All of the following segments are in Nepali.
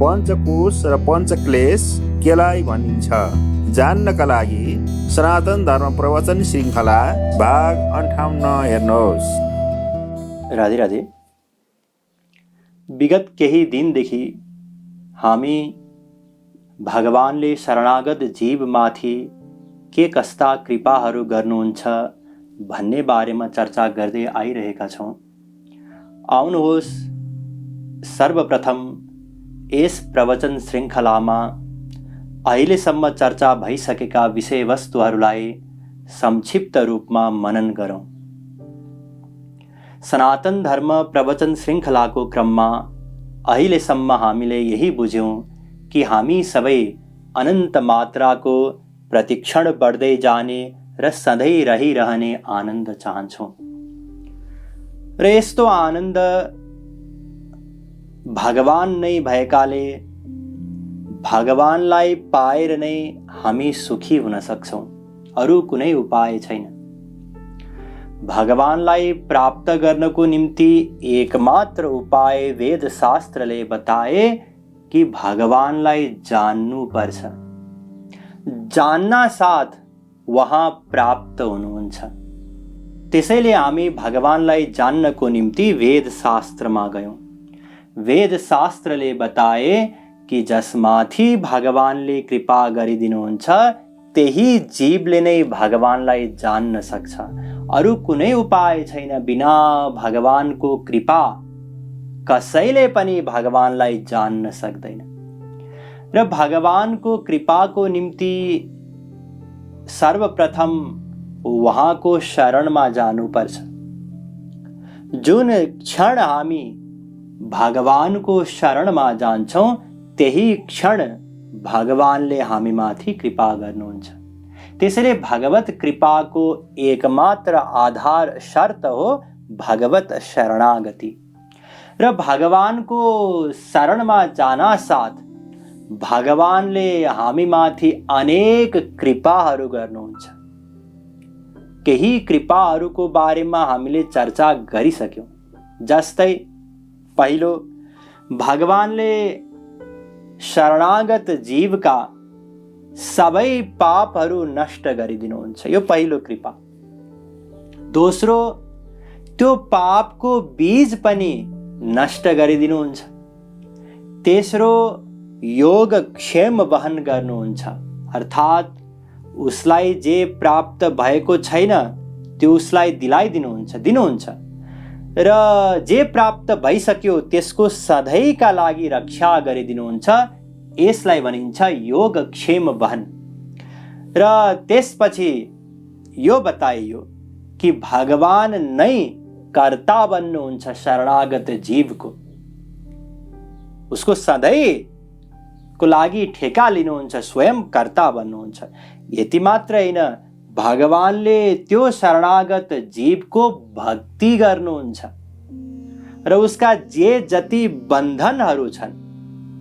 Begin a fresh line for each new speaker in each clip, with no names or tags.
पञ्चकोश र पञ्चक्लेश केलाई भनिन्छ? जान्नका लागि सनातन धर्म प्रवचन श्रृङ्खला भाग 58 हेर्नुहोस्।
राधे राधे। विगत केही दिनदेखि हामी भगवानले शरणागत जीवमाथि के कस्ता कृपाहरू गर्नुहुन्छ भन्ने बारेमा चर्चा गर्दै आइरहेका छौँ। आउनुहोस् सर्वप्रथम यस प्रवचन श्रृङ्खलामा अहिलेसम्म चर्चा भइसकेका विषयवस्तुहरूलाई संक्षिप्त रूपमा मनन गरौँ। सनातन धर्म प्रवचन श्रृङ्खलाको क्रममा अहिलेसम्म हामीले यही बुझ्यौँ कि हामी सबै अनन्त मात्राको प्रतिक्षण बढ्दै जाने र सधैँ रहिरहने आनन्द चाहन्छौँ र यस्तो आनन्द भगवान नै भएकाले भगवानलाई पाएर नै हामी सुखी हुन सक्छौँ। अरू कुनै उपाय छैन। भगवानलाई प्राप्त गर्नको निम्ति एकमात्र उपाय वेदशास्त्रले बताए कि भगवानलाई जान्नुपर्छ। जान्ना साथ वहाँ प्राप्त हुनुहुन्छ। त्यसैले हामी भगवानलाई जान्नको निम्ति वेदशास्त्रमा गयौँ। वेदशास्त्रले बताए कि जसमाथि भगवानले कृपा गरिदिनुहुन्छ त्यही जीवले नै भगवानलाई जान्न सक्छ। अरू कुनै उपाय छैन। बिना भगवानको कृपा कसैले पनि भगवानलाई जान्न सक्दैन। र भगवानको कृपाको निम्ति सर्वप्रथम उहाँको शरणमा जानुपर्छ। जुन क्षण हामी भगवानको शरणमा जान्छौँ त्यही क्षण भगवानले हामीमाथि कृपा गर्नुहुन्छ। त्यसैले भगवत कृपाको एकमात्र आधार शर्त हो भगवत शरणागति। र भगवानको शरणमा जाना साथ भगवानले हामीमाथि अनेक कृपाहरू गर्नुहुन्छ। केही कृपाहरूको बारेमा हामीले चर्चा गरिसक्यौँ। जस्तै पहिलो, भगवानले शरणागत जीवका सबै पापहरू नष्ट गरिदिनुहुन्छ। यो पहिलो कृपा। दोस्रो, त्यो पापको बीज पनि नष्ट गरिदिनुहुन्छ। तेस्रो, योग क्षेम वहन गर्नुहुन्छ। अर्थात् उसलाई जे प्राप्त भएको छैन त्यो उसलाई दिनुहुन्छ र जे प्राप्त भइसक्यो त्यसको सधैँका लागि रक्षा गरिदिनुहुन्छ। यसलाई भनिन्छ योग क्षेम वहन। र त्यसपछि यो बताइयो कि भगवान नै कर्ता बन्नुहुन्छ शरणागत जीवको। उसको सधैँको लागि ठेका लिनुहुन्छ, स्वयं कर्ता बन्नुहुन्छ। यति मात्र होइन, भगवानले त्यो शरणागत जीवको भक्ति गर्नुहुन्छ र उसका जे जति बन्धनहरू छन्,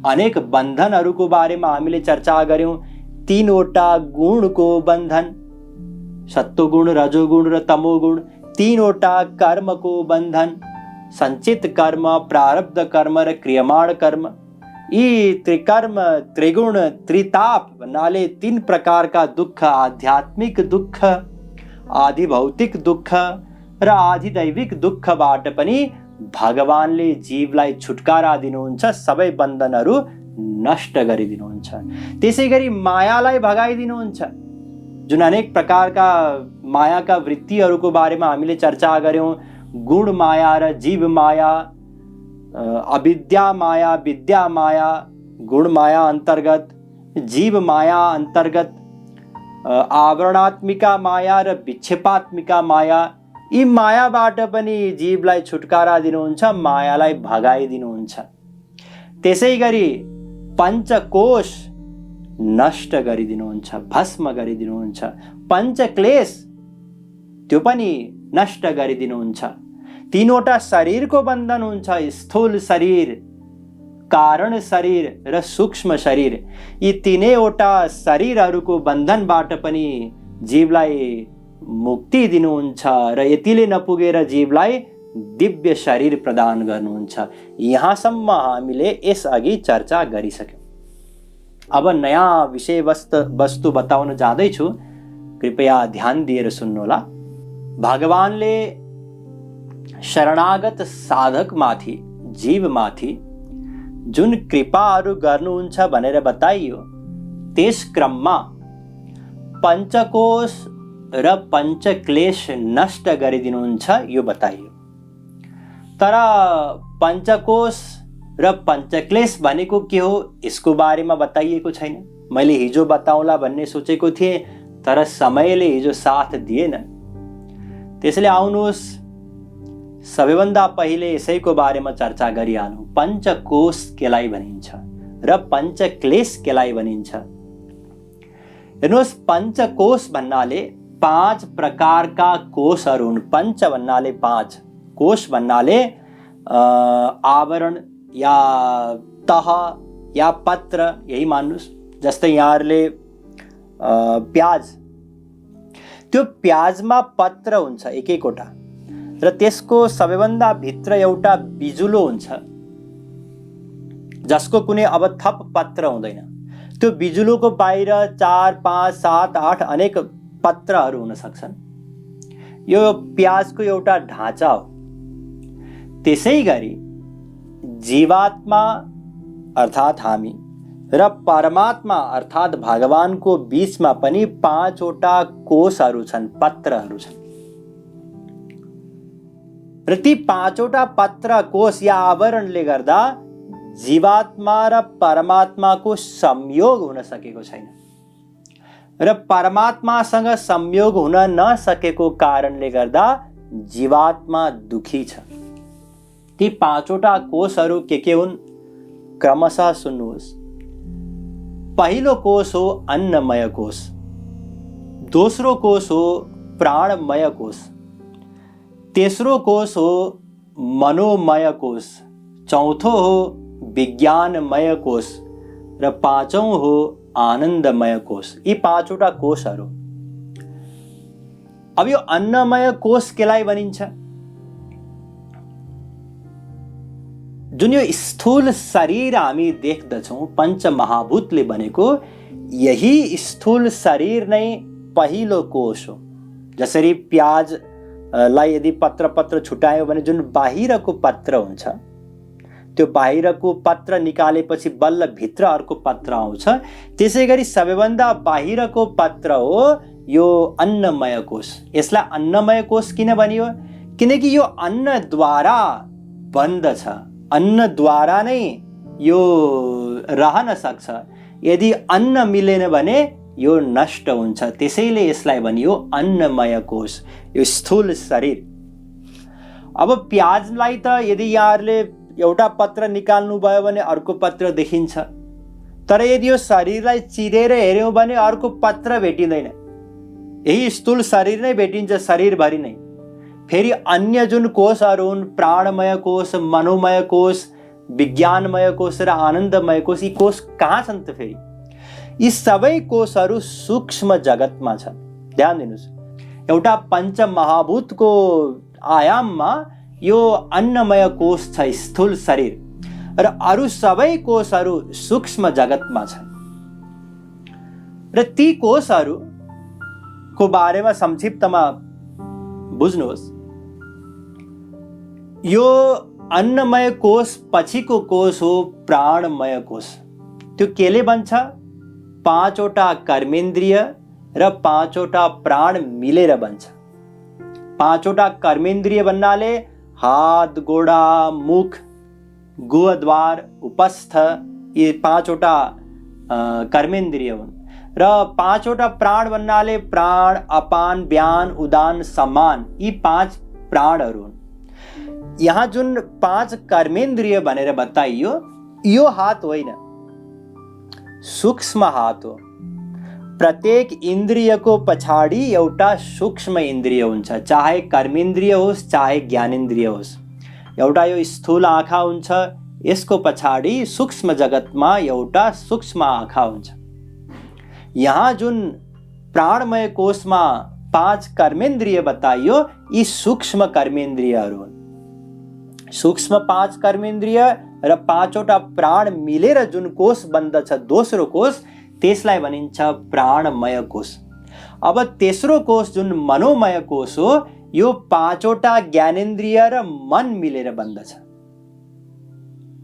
अनेक बन्धनहरूको बारेमा हामीले चर्चा गर्यौँ। 3वटा गुणको बन्धन, सत्वगुण, रजोगुण र तमोगुण। 3वटा कर्मको बन्धन, सञ्चित कर्म, प्रारब्ध कर्म र क्रियमाण कर्म। यी त्रिकर्म, त्रिगुण, त्रिताप भन्नाले 3 प्रकारका दुःख, आध्यात्मिक दुःख, आधिभौतिक दुःख र आधिदैविक दुःखबाट पनि भगवानले जीवलाई छुटकारा दिनुहुन्छ, सबै बन्धनहरू नष्ट गरिदिनुहुन्छ। त्यसै गरी मायालाई भगाइदिनुहुन्छ। जुन अनेक प्रकारका मायाका वृत्तिहरूको बारेमा हामीले चर्चा गर्यौँ। गुण माया र जीव माया, अविद्या माया, विद्या माया, गुण माया अंतर्गत, जीव माया अंतर्गत, आवरणात्मिका माया र विक्षेपात्मिका माया। यी मायाबाट पनि जीवलाई छुटकारा दिनुहुन्छ, मायालाई भगाइदिनुहुन्छ। त्यसै गरी पञ्चकोश नष्ट गरिदिनुहुन्छ, भस्म गरिदिनुहुन्छ। पञ्चक्लेश त्यो पनि नष्ट गरिदिनुहुन्छ। 3वटा शरीरको बन्धन हुन्छ, स्थूल शरीर, कारण शरीर र सूक्ष्म शरीर। यी 3वटा शरीरहरूको बन्धनबाट पनि जीवलाई मुक्ति दिनुहुन्छ र यतिले नपुगेर जीवलाई दिव्य शरीर प्रदान गर्नुहुन्छ। यहाँसम्म हामीले यसअघि चर्चा गरिसक्यौँ। अब नयाँ विषय वस्तु बताउन जाँदैछु, कृपया ध्यान दिएर सुन्नुहोला। भगवानले शरणागत साधकमाथि, जीवमाथि जुन कृपाहरू गर्नुहुन्छ भनेर बताइयो, त्यस क्रममा पञ्चकोश र पञ्चक्लेश नष्ट गरिदिनुहुन्छ यो बताइयो। तर पञ्चकोश र पञ्चक्लेश भनेको के हो यसको बारेमा बताइएको छैन। मैले हिजो बताउला भन्ने सोचेको थिएँ, तर समयले हिजो साथ दिएन। त्यसैले आउनुहोस् सबैभन्दा पहिले यसैको बारेमा चर्चा गरिहालौँ। पञ्चकोश केलाई भनिन्छ र पञ्चक्लेश केलाई भनिन्छ। हेर्नुहोस्, पञ्चकोश भन्नाले 5 प्रकारका कोषहरू हुन्। पञ्च भन्नाले 5, कोष भन्नाले आवरण या तह या पत्र, यही मान्नुहोस्। जस्तै यहाँहरूले प्याज, त्यो प्याजमा पत्र हुन्छ एक एकवटा, र त्यसको सबैभन्दा भित्र एउटा बिजुलो हुन्छ जसको कुनै अब थप पत्र हुँदैन। त्यो बिजुलोको बाहिर 4, 5, 7, 8 अनेक पत्रहरू हुन सक्छन्। यो प्याजको एउटा ढाँचा हो। त्यसै गरी जीवात्मा अर्थात् हामी र परमात्मा अर्थात् भगवानको बीचमा पनि 5 वटा कोषहरू छन्, पत्रहरू छन्। र ती 5 वटा पत्र, कोष या आवरणले गर्दा जीवात्मा र परमात्माको संयोग हुन सकेको छैन, र परमात्मासँग संयोग हुन नसकेको कारणले गर्दा जीवात्मा दुखी छ। ती 5 वटा कोषहरू के हुन् क्रमशः सुन्नुहोस्। पहिलो कोष हो अन्नमय कोष, दोस्रो कोष हो प्राणमय कोष, तेस्रो कोष हो मनोमय कोष, चौथो हो विज्ञानमय कोष र पाँचौं हो आनन्दमय कोष। यी 5 वटा कोषहरू। अब यो अन्नमय कोष केलाई भनिन्छ? जुन यो स्थूल शरीर हामी देख्दछौँ पञ्चमहाभूतले बनेको, यही स्थूल शरीर नै पहिलो कोष हो। जसरी प्याजलाई यदि पत्र छुटायो भने जुन बाहिरको पत्र हुन्छ, त्यो बाहिरको पत्र निकालेपछि बल्ल भित्र अर्को पत्र आउँछ। त्यसै गरी सबैभन्दा बाहिरको पत्र हो यो अन्नमय कोष। यसलाई अन्नमय कोष किन भनियो? किनकि यो अन्नद्वारा बन्दछ, अन्नद्वारा नै यो रहन सक्छ। यदि अन्न मिलेन भने यो नष्ट हुन्छ। त्यसैले यसलाई भनियो अन्नमय कोष, यो स्थूल शरीर। अब प्याजलाई त यदि यहाँहरूले एउटा पत्र निकाल्नु भयो भने अर्को पत्र देखिन्छ, तर यदि यो शरीरलाई चिरेर हेर्यौँ भने अर्को पत्र भेटिँदैन। यही स्थूल शरीर नै भेटिन्छ शरीरभरि नै। फेरि अन्य जुन कोषहरू हुन्, प्राणमय कोष, मनोमय कोष, विज्ञानमय कोष र आनन्दमय कोष, यी कोष कहाँ छन् त? फेरि यी सबै कोषहरू सूक्ष्म जगतमा छन्। ध्यान दिनुहोस्, एउटा पञ्चमहाभूतको आयाममा यो अन्नमय कोष छ, स्थूल शरीर, र अरू सबै कोषहरू सूक्ष्म जगतमा छन्। र ती कोषहरूको बारेमा संक्षिप्तमा बुझ्नुहोस्। यो अन्नमय कोष पछिको कोष हो प्राणमय कोष। त्यो केले बन्छ? 5 वटा कर्मेन्द्रिय र 5 वटा प्राण मिलेर बन्छ। 5 वटा कर्मेन्द्रिय भन्नाले हात, गोडा, मुख, गुहद्वार, उपस्थ, ये 5 वटा कर्मेन्द्रिय हुन्। र 5 वटा प्राण भन्नाले प्राण, अपान, व्यान, उदान, समान, यी 5 प्राणहरू हुन्। यहाँ जुन 5 कर्मेन्द्रिय भनेर बताइयो, यो हात होइन, सूक्ष्म हात हो। प्रत्येक इन्द्रियको पछाडि एउटा सूक्ष्म इन्द्रिय हुन्छ, चाहे कर्मेन्द्रिय होस् चाहे ज्ञानेन्द्रिय होस्। एउटा यो स्थूल आँखा हुन्छ, यसको पछाडि सूक्ष्म जगतमा एउटा सूक्ष्म आँखा हुन्छ। यहाँ जुन प्राणमय कोषमा 5 कर्मेन्द्रिय बताइयो, यी सूक्ष्म कर्मेन्द्रियहरू हुन्। सूक्ष्म 5 कर्मेन्द्रिय र 5वटा प्राण मिलेर जुन कोष बन्दछ, दोस्रो कोष, त्यसलाई भनिन्छ प्राणमय कोष। अब तेस्रो कोष जुन मनोमय कोष हो, यो 5वटा ज्ञानेन्द्रिय र मन मिलेर बन्दछ।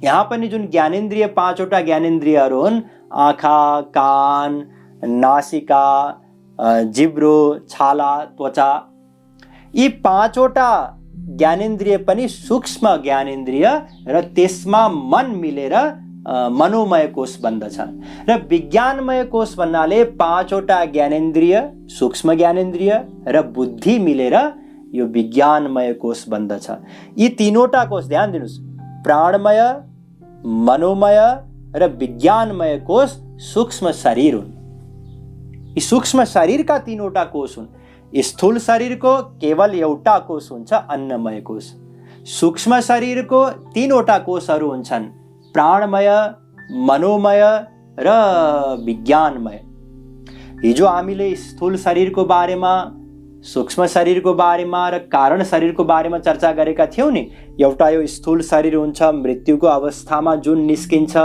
यहाँ पनि जुन ज्ञानेन्द्रिय 5वटा ज्ञानेन्द्रियहरू हुन्, आँखा, कान, नासिका, जिब्रो, छाला, त्वचा, यी 5वटा ज्ञानेन्द्रिय पनि सूक्ष्म ज्ञानेन्द्रिय र त्यसमा मन मिलेर मनोमय कोष बन्दछ। र विज्ञानमय कोष भन्नाले 5वटा ज्ञानेन्द्रिय, सूक्ष्म ज्ञानेन्द्रिय र बुद्धि मिलेर यो विज्ञानमय कोष बन्दछ। यी तीनवटा कोष ध्यान दिनुस्, प्राणमय, मनोमय र विज्ञानमय कोष सूक्ष्म शरीर हुन्। यी सूक्ष्म शरीरका तीनवटा कोष हुन्। स्थूल शरीरको केवल एउटा कोष हुन्छ, अन्नमय कोष। सूक्ष्म शरीरको तीनवटा कोषहरू हुन्छन्, प्राणमय, मनोमय र विज्ञानमय। हिजो हामीले स्थूल शरीरको बारेमा, सूक्ष्म शरीरको बारेमा र कारण शरीरको बारेमा चर्चा गरेका थियौँ नि। एउटा यो स्थूल शरीर हुन्छ, मृत्युको अवस्थामा जुन निस्किन्छ,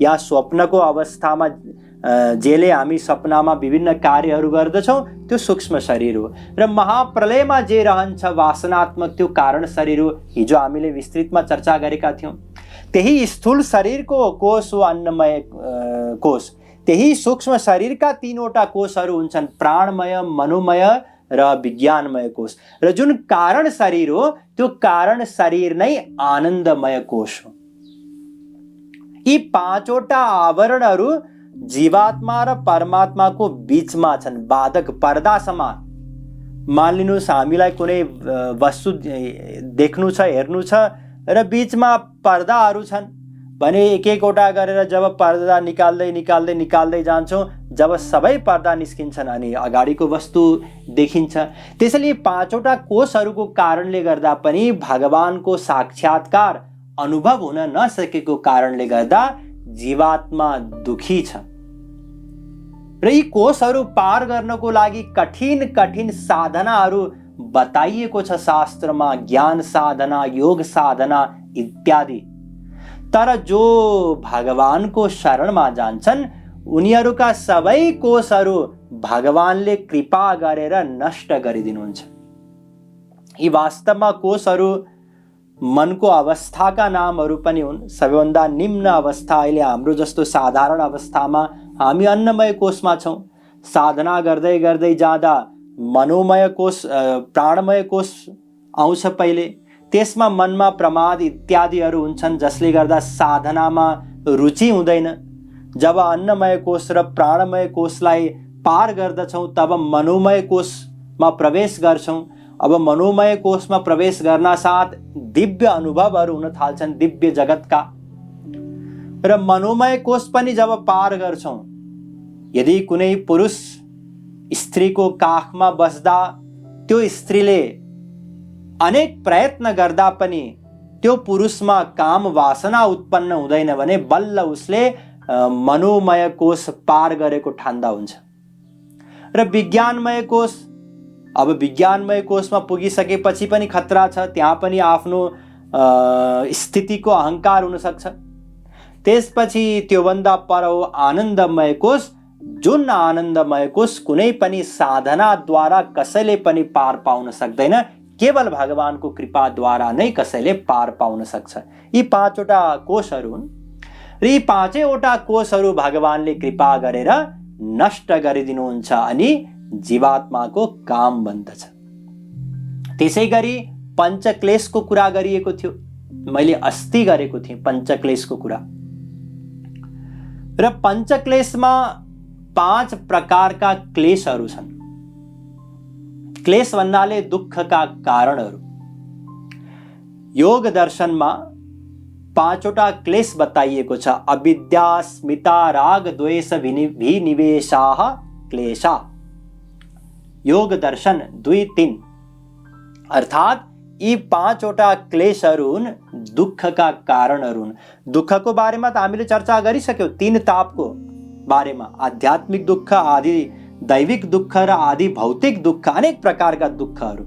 या स्वप्नको अवस्थामा जेले हामी सपनामा विभिन्न कार्यहरू गर्दछौँ, त्यो सूक्ष्म शरीर हो। र महाप्रलयमा जे रहन्छ वासनात्मक, त्यो कारण शरीर हो। हिजो हामीले विस्तृतमा चर्चा गरेका थियौँ। त्यही स्थूल शरीरको कोष हो अन्नमय कोष। त्यही सूक्ष्म शरीरका तीनवटा कोषहरू हुन्छन्, प्राणमय, मनोमय र विज्ञानमय कोष। र जुन कारण शरीर हो, त्यो कारण शरीर नै आनन्दमय कोष हो। यी 5वटा आवरणहरू जीवात्मा र परमात्माको बीचमा छन्, बाधक पर्दा समान। मान लिनुहोस् हामीलाई कुनै वस्तु देख्नु छ, हेर्नु छ र बीचमा पर्दाहरू छन् भने एक एकवटा गरेर जब पर्दा निकाल्दै जान्छौँ, जब सबै पर्दा निस्किन्छन् अनि अगाडिको वस्तु देखिन्छ। त्यसैले 5वटा कोषहरूको कारणले गर्दा पनि भगवानको साक्षात्कार अनुभव हुन नसकेको कारणले गर्दा जीवात्मा दुखी छ। र यी कोषहरू पार गर्नको लागि कठिन साधनाहरू बताइएको छ शास्त्रमा, ज्ञान साधना, योग साधना इत्यादि। तर जो भगवानको शरणमा जान्छन्, उनीहरूका सबै कोषहरू भगवानले कृपा गरेर नष्ट गरिदिनुहुन्छ। यी वास्तवमा कोषहरू मनको अवस्थाका नामहरू पनि हुन्। सबैभन्दा निम्न अवस्था अहिले हाम्रो जस्तो साधारण अवस्थामा हामी अन्नमय कोषमा छौँ। साधना गर्दै गर्दै जाँदा मनोमय कोष, प्राणमय कोष आउँछ पहिले। त्यसमा मनमा प्रमाद इत्यादिहरू हुन्छन्, जसले गर्दा साधनामा रुचि हुँदैन। जब अन्नमय कोष र प्राणमय कोषलाई पार गर्दछौँ, तब मनोमय कोषमा प्रवेश गर्छौँ। अब मनोमय कोषमा प्रवेश गर्न साथ दिव्य अनुभवहरू हुन थाल्छन्, दिव्य जगतका। र मनोमय कोष पनि जब पार गर्छौँ, यदि कुनै पुरुष स्त्रीको काखमा बस्दा त्यो स्त्रीले अनेक प्रयत्न गर्दा पनि त्यो पुरुषमा काम वासना उत्पन्न हुँदैन भने बल्ल उसले मनोमय कोष पार गरेको ठान्दा हुन्छ। र विज्ञानमय कोष, अब विज्ञानमय कोषमा पुगिसकेपछि पनि खतरा छ। त्यहाँ पनि आफ्नो स्थितिको अहङ्कार हुन सक्छ। त्यसपछि त्योभन्दा पर हो आनन्दमय कोष, जुन आनन्दमय कोष कुनै पनि साधनाद्वारा कसैले पनि पार पाउन सक्दैन, केवल भगवानको कृपाद्वारा नै कसैले पार पाउन सक्छ। यी 5वटा कोषहरू हुन् र यी 5वटा कोषहरू भगवानले कृपा गरेर नष्ट गरिदिनुहुन्छ अनि जीवात्माको काम बन्दछ। त्यसै गरी पञ्चक्लेशको कुरा गरिएको थियो, मैले अस्ति गरेको थिएँ पञ्चक्लेशको कुरा। र पञ्चक्लेशमा 5 प्रकारका क्लेशहरू छन्। क्लेश भन्नाले दुःखका कारणहरू। योग दर्शनमा 5वटा क्लेश बताइएको छ। अविद्या, स्मिता, राग, द्वेष, विनिवेशाः क्लेशा। योग दर्शन 2-3 अर्थात् यी 5वटा क्लेशहरू हुन्, दुःखका कारणहरू हुन्। दुःखको बारेमा त हामीले चर्चा गरिसक्यौँ, 3 तापको बारेमा, आध्यात्मिक दुःख, आदि दैविक दुःख र आदि भौतिक दुःख, अनेक प्रकारका दुःखहरू।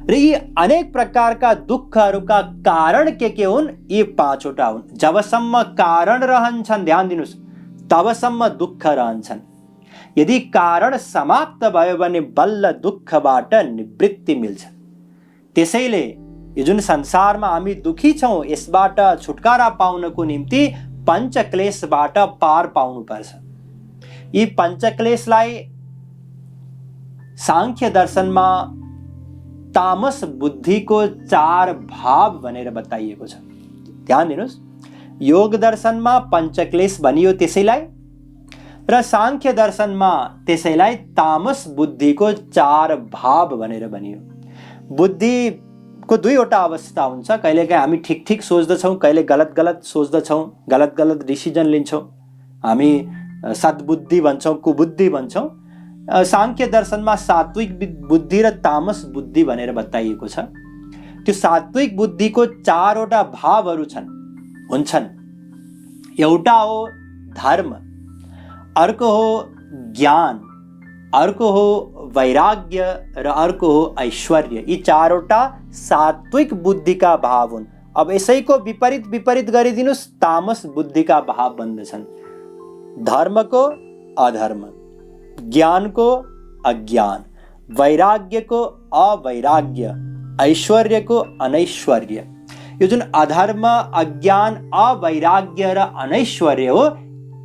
र यी अनेक प्रकारका दुःखहरूका कारण के हुन्? यी पाँचवटा हुन्। जबसम्म कारण रहन्छन्, ध्यान दिनुहोस्, तबसम्म दुःख रहन्छन्। यदि कारण समाप्त भयो भने बल्ल दुःखबाट निवृत्ति मिल्छ। त्यसैले यो जुन संसारमा हामी दुखी छौँ, यसबाट छुटकारा पाउनको निम्ति पञ्चक्लेशबाट पार पाउनुपर्छ। यी पञ्चक्लेशलाई सांख्य दर्शनमा तामस बुद्धिको 4 भाव भनेर बताइएको छ। ध्यान दिनुहोस्, योग दर्शनमा पञ्चक्लेश भनियो त्यसैलाई, र सांख्य दर्शनमा त्यसैलाई तामस बुद्धिको 4 भाव भनेर भनियो। बुद्धिको 2वटा अवस्था हुन्छ। कहिलेकाहीँ हामी ठिक सोच्दछौँ, कहिले गलत सोच्दछौँ, गलत डिसिजन लिन्छौँ। हामी सद्बुद्धि भन्छौँ, कुबुद्धि भन्छौँ। सांख्य दर्शनमा सात्विक बुद्धि र तामस बुद्धि भनेर बताइएको छ। त्यो सात्विक बुद्धिको 4वटा भावहरू हुन्छन्। एउटा हो धर्म, अर्को हो ज्ञान, अर्को हो वैराग्य र अर्को हो ऐश्वर्य। यी 4वटा सात्विक बुद्धिका भाव हुन्। अब यसैको विपरीत गरिदिनुस्, तामस बुद्धिका भाव बन्दछन्। धर्मको अधर्म, ज्ञानको अज्ञान, वैराग्यको अवैराग्य, ऐश्वर्यको अनैश्वर्य। यो जुन अधर्म, अज्ञान, अवैराग्य र अनैश्वर्य हो,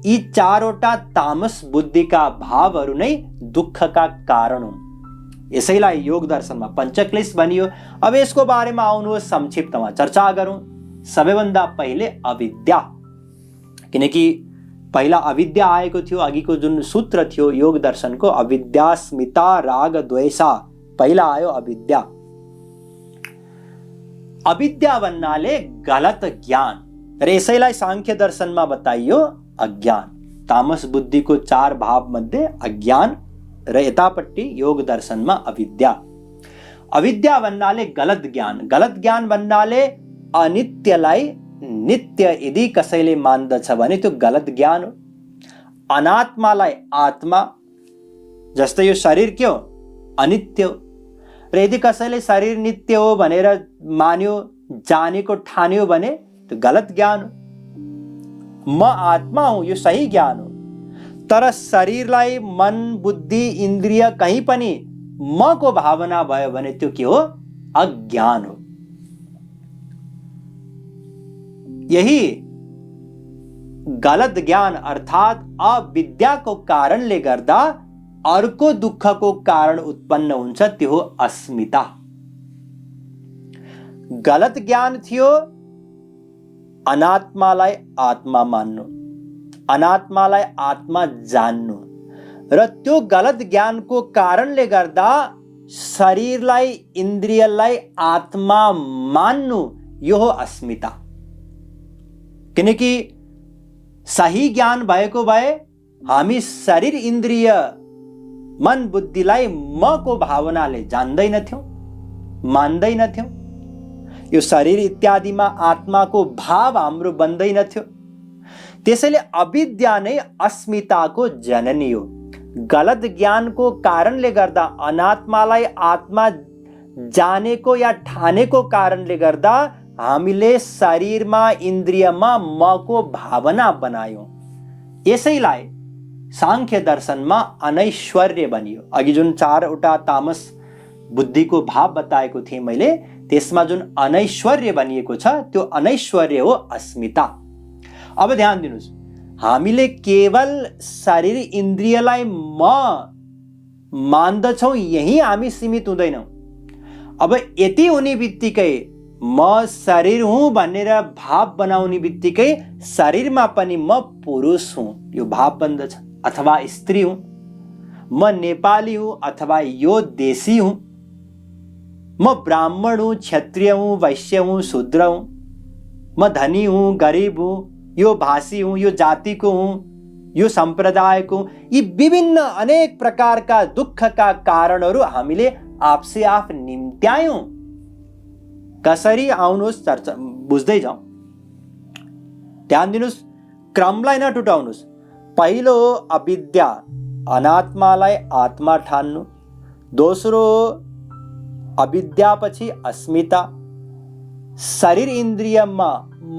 यी 4वटा तामस बुद्धिका भावहरू नै दुःखका कारण हुन्। यसैलाई योग दर्शनमा पञ्चक्लेश भनियो। अब यसको बारेमा आउनुहोस् संक्षिप्तमा चर्चा गरौँ। सबैभन्दा पहिले अविद्या, किनकि पहिला अविद्या आएको थियो। अघिको जुन सूत्र थियो योग दर्शनको, अविद्या स्मिता राग द्वेषा, पहिला आयो अविद्या। अविद्या भन्नाले गलत ज्ञान, र यसैलाई सांख्य दर्शनमा बताइयो अज्ञान। तामस बुद्धिको 4 भाव मध्ये अज्ञान र यतापट्टि योग दर्शनमा अविद्या। अविद्या भन्नाले गलत ज्ञान, गलत ज्ञान भन्नाले अनित्यलाई नित्य यदि कसैले मान्दछ भने त्यो गलत ज्ञान हो। अनात्मालाई आत्मा, जस्तै यो शरीर के हो? अनित्य हो। र यदि कसैले शरीर नित्य हो भनेर मान्यो, जानेको ठान्यो भने त्यो गलत ज्ञान हो। म आत्मा हुँ, यो सही ज्ञान हो। तर शरीरलाई मन, बुद्धि, इन्द्रिय कहीँ पनि म को भावना भयो भने त्यो के हो? अज्ञान हो। यही गलत ज्ञान अर्थात अविद्याको कारणले गर्दा अर्को दुःखको कारण उत्पन्न हुन्छ, त्यो हो अस्मिता। गलत ज्ञान थियो अनात्मालाई आत्मा मान्नु, अनात्मालाई आत्मा जान्नु, र त्यो गलत ज्ञानको कारणले गर्दा शरीरलाई, इन्द्रियलाई आत्मा मान्नु, यो हो अस्मिता। किनकि सही ज्ञान भएको भए हामी शरीर, इन्द्रिय, मन, बुद्धिलाई म को भावनाले जान्दैनथ्यौं, मान्दैनथ्यौं। यो शरीर इत्यादिमा आत्माको भाव हाम्रो बन्दैनथ्यो। त्यसैले अविद्या नै अस्मिताको जननी हो। गलत ज्ञानको कारणले गर्दा, अनात्मालाई आत्मा जानेको या ठानेको कारणले गर्दा हामीले शरीरमा, इन्द्रियमा म को भावना बनायौं। यसैलाई सांख्य दर्शनमा अनैश्वर्य भनियो। अघि जुन 4वटा तामस बुद्धिको भाव बताएको थिएँ मैले, त्यसमा जुन अनैश्वर्य भनिएको छ त्यो अनैश्वर्य हो अस्मिता। अब ध्यान दिनुस्, हामीले केवल शरीर, इन्द्रियलाई म मान्दछौँ, यही हामी सीमित हुँदैनौँ। अब यति हुने बित्तिकै म शरीर हुँ भनेर भाव बनाउने बित्तिकै शरीरमा पनि म पुरुष हुँ यो भाव बन्दछ, अथवा स्त्री हुँ, म नेपाली हुँ अथवा यो देशी हुँ, म ब्राह्मण हूँ, क्षत्रिय हूँ, वैश्य हूँ, शूद्र हूँ, म धनी हूँ, गरीब हूँ, यो भाषी हूँ, यो जातिको हूँ, यो सम्प्रदायको हूँ। यी विभिन्न अनेक प्रकारका दुःखका कारणहरू हामीले आपसे आप निम्त्यायौं। कसरी? आउनुहोस् चर्चा बुझ्दै जाउँ। ध्यान दिनुस्, क्रमलाई नटुटाउनुस्। पहिलो हो अविद्या, अनात्मालाई आत्मा ठान्नु, दोस्रो अविद्यापछि अस्मिता, शरीर इन्द्रियमा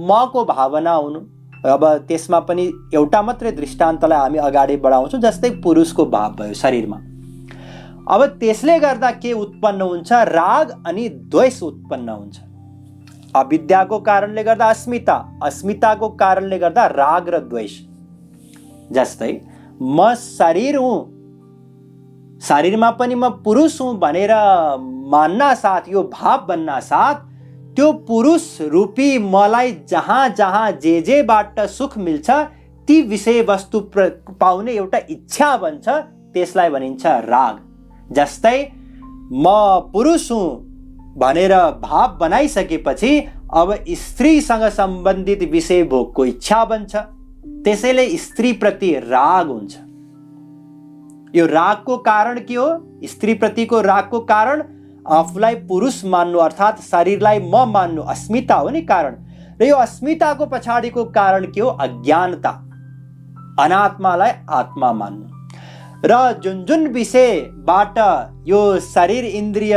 मको भावना हुनु। अब त्यसमा पनि एउटा मात्रै दृष्टान्तलाई हामी अगाडि बढाउँछौँ, जस्तै पुरुषको भाव भयो शरीरमा। अब त्यसले गर्दा के उत्पन्न हुन्छ? राग अनि द्वेष उत्पन्न हुन्छ। अविद्याको कारणले गर्दा अस्मिता, अस्मिताको कारणले गर्दा राग र द्वेष। जस्तै म शरीर हुँ, शरीरमा पनि म पुरुष हुँ भनेर मान्न साथ, यो भाव बन्न साथ, त्यो पुरुष रूपी मलाई जहाँ जहाँ जेबाट सुख मिल्छ ती विषय वस्तु पाउने एउटा इच्छा बन्छ, त्यसलाई भनिन्छ राग। जस्तै म पुरुष हुँ भनेर भाव बनाइसकेपछि अब स्त्रीसँग सम्बन्धित विषय भोगको इच्छा बन्छ, त्यसैले स्त्री प्रति राग हुन्छ। यो रागको कारण के हो? स्त्री प्रतिको रागको कारण आफूलाई पुरुष मान्नु अर्थात् शरीरलाई म मान्नु, अस्मिता हो नि कारण। र यो अस्मिताको पछाडिको कारण के हो? अज्ञानता, अनात्मालाई आत्मा मान्नु। र जुन जुन विषयबाट यो शरीर इन्द्रिय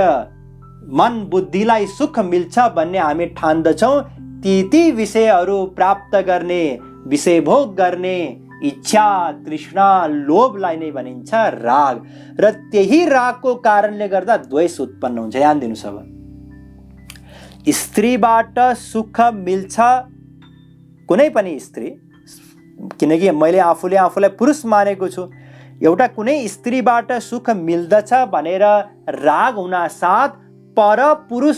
मन बुद्धिलाई सुख मिल्छ भन्ने हामी ठान्दछौँ, ती विषयहरू प्राप्त गर्ने, विषय भोग गर्ने इच्छा, तृष्णा, लोभलाई नै भनिन्छ राग। र त्यही रागको कारणले गर्दा द्वेष उत्पन्न हुन्छ। ध्यान दिनुहोस्। अब स्त्रीबाट सुख मिल्छ, कुनै पनि स्त्री, किनकि मैले आफूलाई पुरुष मानेको छु, एउटा कुनै स्त्रीबाट सुख मिल्दछ भनेर राग हुन साथ पर पुरुष,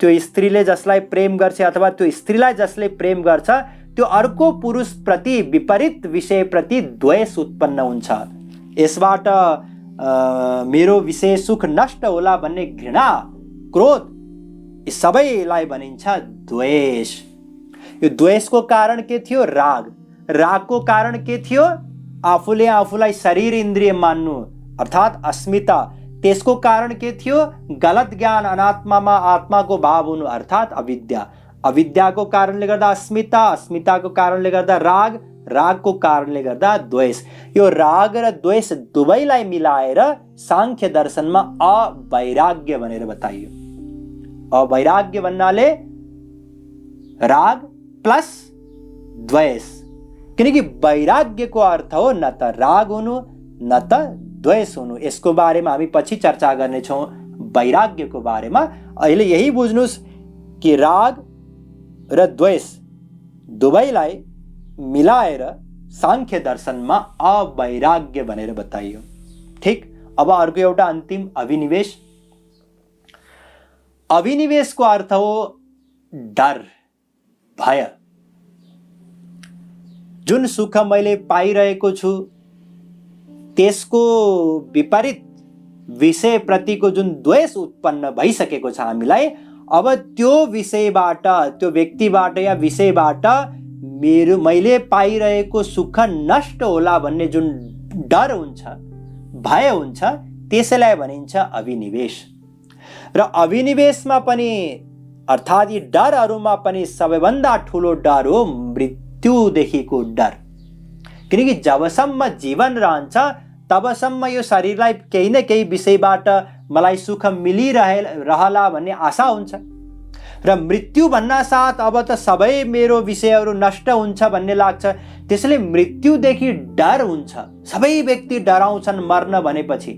त्यो स्त्रीले जसलाई प्रेम गर्छ अथवा त्यो स्त्रीलाई जसले प्रेम गर्छ त्यो अर्को पुरुष प्रति विपरीत विषय प्रति द्वेष उत्पन्न हुन्छ। यसबाट मेरो विषय सुख नष्ट होला भन्ने घृणा, क्रोध, यी सबैलाई भनिन्छ द्वेष। यो द्वेषको कारण के थियो? राग। रागको कारण के थियो? आफूले आफूलाई शरीर इन्द्रिय मान्नु अर्थात् अस्मिता। त्यसको कारण के थियो? गलत ज्ञान, अनात्मामा आत्माको भाव हुनु अर्थात् अविद्या। अविद्याको कारणले गर्दा अस्मिता, अस्मिताको कारणले गर्दा राग, रागको कारणले गर्दा द्वेष। यो राग र द्वेष दुवैलाई मिलाएर सांख्य दर्शनमा अवैराग्य भनेर बताइयो। अवैराग्य भन्नाले राग प्लस द्वेष, किनकि वैराग्यको अर्थ हो न त राग हुनु न त द्वेष हुनु। यसको बारेमा हामी पछि चर्चा गर्नेछौँ वैराग्यको बारेमा। अहिले यही बुझ्नुस् कि राग र द्वेष दुवैलाई मिलाएर सांख्य दर्शनमा अवैराग्य भनेर बताइयो। ठीक। अब अर्को एउटा अन्तिम अभिनिवेश। अभिनिवेशको अर्थ हो डर, भय। जुन सुख मैले पाइरहेको छु त्यसको विपरीत विषय प्रतिको जुन द्वेष उत्पन्न भइसकेको छ हामीलाई, अब त्यो विषयबाट, त्यो व्यक्तिबाट या विषयबाट मैले पाइरहेको सुख नष्ट होला भन्ने जुन डर हुन्छ, भय हुन्छ, त्यसैलाई भनिन्छ अभिनिवेश। र अभिनिवेशमा पनि अर्थात् यी डरहरूमा पनि सबैभन्दा ठुलो डर हो मृत्युदेखिको डर। किनकि जबसम्म जीवन रहन्छ तबसम्म यो शरीरलाई केही न केही विषयबाट मलाई सुख मिलिरहला भन्ने आशा हुन्छ। र मृत्यु भन्न साथ अब त सबै मेरो विषयहरू नष्ट हुन्छ भन्ने लाग्छ। त्यसैले मृत्युदेखि डर हुन्छ। सबै व्यक्ति डराउँछन् मर्न भनेपछि।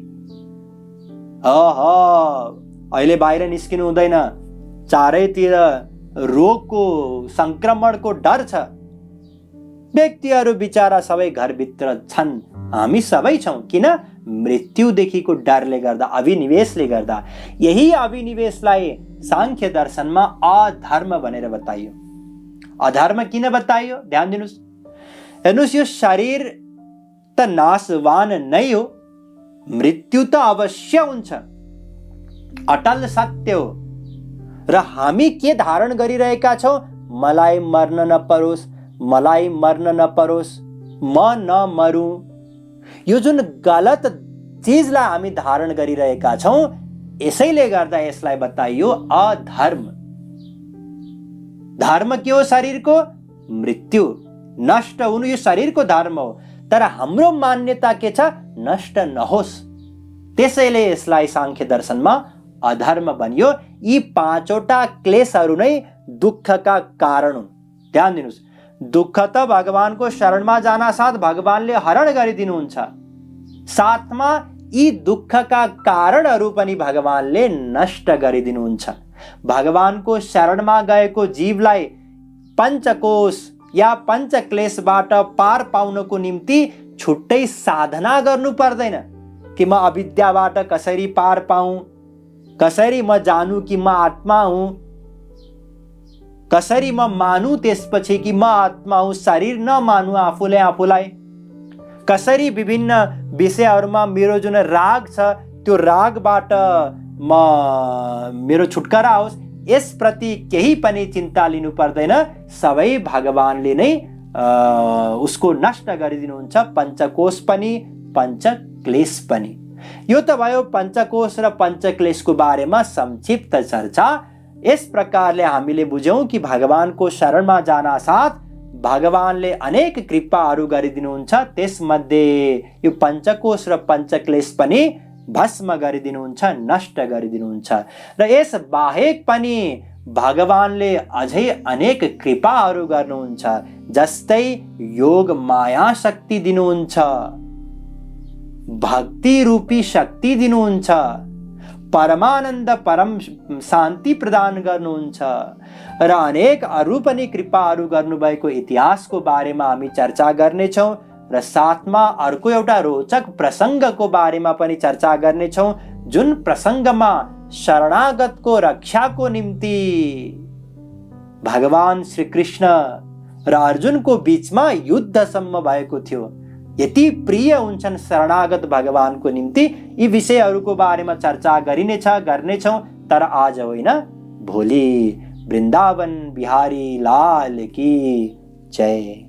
अहिले बाहिर निस्किनु हुँदैन, चारैतिर रोगको संक्रमणको डर छ। व्यक्तिहरू बिचारा सबै घरभित्र छन्, हामी सबै छौँ। किन? मृत्युदेखिको डरले गर्दा, अभिनिवेशले गर्दा। यही अभिनिवेशलाई सांख्य दर्शनमा अधर्म भनेर बताइयो। अधर्म किन बताइयो? ध्यान दिनुहोस्। हेर्नुहोस्, यो शरीर त नाशवान नै हो, मृत्यु त अवश्य हुन्छ, अटल सत्य हो। र हामी के धारण गरिरहेका छौँ? मलाई मर्न नपरोस्, मलाई मर्न नपरोस्, म नमरौँ। यो जुन गलत चिजलाई हामी धारण गरिरहेका छौँ, यसैले गर्दा यसलाई बताइयो अधर्म। धर्म के हो? शरीरको मृत्यु, नष्ट हुनु, यो शरीरको धर्म हो। तर हाम्रो मान्यता के छ? नष्ट नहोस्। त्यसैले यसलाई सांख्य दर्शनमा अधर्म भनियो। यी पाँचवटा क्लेशहरू नै दुःखका कारण हुन्। ध्यान दिनुस्, दुःख त भगवानको शरणमा जान साथ भगवानले हरण गरिदिनुहुन्छ, साथमा यी दुःखका कारणहरू पनि भगवानले नष्ट गरिदिनुहुन्छ। भगवानको शरणमा गएको जीवलाई पञ्चकोश या पञ्चक्लेशबाट पार पाउनको निम्ति छुट्टै साधना गर्नु पर्दैन कि म अविद्याबाट कसरी पार पाऊँ, कसरी म जानु कि म आत्मा हुँ, कसरी म मानु त्यसपछि कि म आत्मा हुँ, शरीर नमानु आफूलाई, कसरी विभिन्न विषयहरूमा मेरो जुन राग छ त्यो रागबाट मेरो छुटकारा होस्, यसप्रति केही पनि चिन्ता लिनु पर्दैन। सबै भगवानले नै उसको नष्ट गरिदिनुहुन्छ, पञ्चकोश पनि पञ्चक्लेश पनि। यो त भयो पञ्चकोश र पञ्चक्लेशको बारेमा संक्षिप्त चर्चा। यस प्रकारले हामीले बुझ्यौं कि भगवानको शरणमा जान साथ भगवानले अनेक कृपाहरू गरिदिनुहुन्छ। त्यसमध्ये यो पञ्चकोश र पञ्चक्लेश पनि भस्म गरिदिनुहुन्छ, नष्ट गरिदिनुहुन्छ। र यस बाहेक पनि भगवानले अझै अनेक कृपाहरू गर्नुहुन्छ, जस्तै योग माया शक्ति दिनुहुन्छ, भक्ति रूपी शक्ति दिनुहुन्छ, परमानन्द परम शान्ति प्रदान गर्नुहुन्छ र अनेक अरू पनि कृपाहरू गर्नुभएको इतिहासको बारेमा हामी चर्चा गर्नेछौँ। र साथमा अर्को एउटा रोचक प्रसङ्गको बारेमा पनि चर्चा गर्नेछौँ, जुन प्रसङ्गमा शरणागतको रक्षाको निम्ति भगवान श्री कृष्ण र अर्जुनको बीचमा युद्धसम्म भएको थियो। यति प्रिय हुन्छन् शरणागत भगवानको निम्ति। यी विषयहरूको बारेमा चर्चा गर्नेछौँ, तर आज होइन, भोलि। वृन्दावन बिहारी लाल की जय।